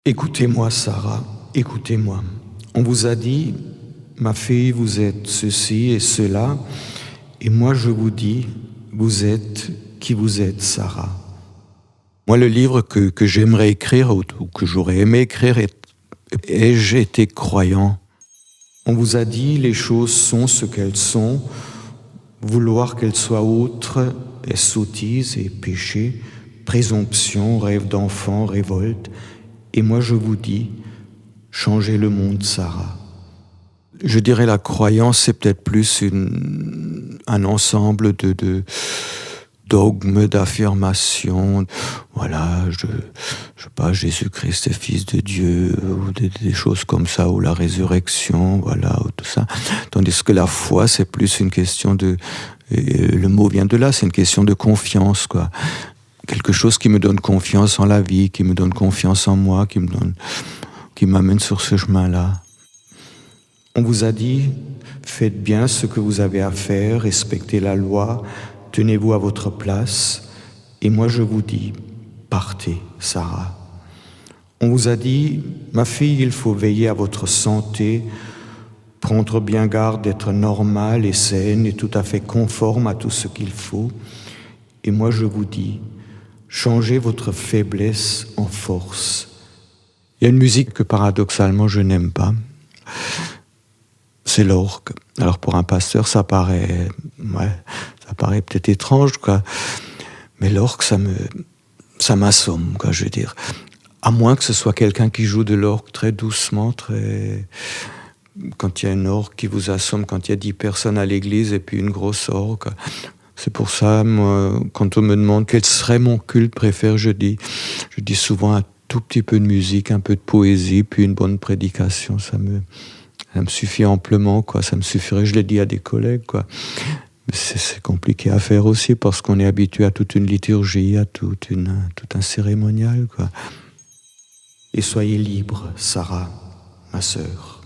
Écoutez-moi, Sarah, écoutez-moi. On vous a dit, ma fille, vous êtes ceci et cela, et moi je vous dis, vous êtes qui vous êtes, Sarah. Moi, le livre que j'aimerais écrire, ou que j'aurais aimé écrire, est Ai-je été croyant? On vous a dit, les choses sont ce qu'elles sont, vouloir qu'elles soient autres est sottise et péché, présomption, rêve d'enfant, révolte, et moi je vous dis, changez le monde, Sarah. Je dirais la croyance, c'est peut-être plus un ensemble de dogmes, d'affirmations. Voilà, je sais pas, Jésus-Christ est fils de Dieu, ou des choses comme ça, ou la résurrection, voilà, ou tout ça. Tandis que la foi, c'est plus une question le mot vient de là, c'est une question de confiance, quoi. Quelque chose qui me donne confiance en la vie, qui me donne confiance en moi, qui m'amène sur ce chemin-là. On vous a dit, faites bien ce que vous avez à faire, respectez la loi, tenez-vous à votre place, et moi je vous dis, partez, Sarah. On vous a dit, ma fille, il faut veiller à votre santé, prendre bien garde d'être normale et saine et tout à fait conforme à tout ce qu'il faut, et moi je vous dis, changez votre faiblesse en force. Il y a une musique que paradoxalement je n'aime pas, c'est l'orgue. Alors pour un pasteur, ça paraît peut-être étrange, quoi. Mais l'orgue, ça m'assomme, quoi, je veux dire. À moins que ce soit quelqu'un qui joue de l'orgue très doucement, quand il y a une orgue qui vous assomme, quand il y a 10 personnes à l'église et puis une grosse orgue. C'est pour ça, moi, quand on me demande quel serait mon culte préféré, je dis souvent un tout petit peu de musique, un peu de poésie, puis une bonne prédication. Ça me suffit amplement, quoi. Ça me suffirait, je l'ai dit à des collègues, quoi. Mais c'est compliqué à faire aussi parce qu'on est habitué à toute une liturgie, à tout un cérémonial, quoi. Et soyez libre, Sarah, ma sœur.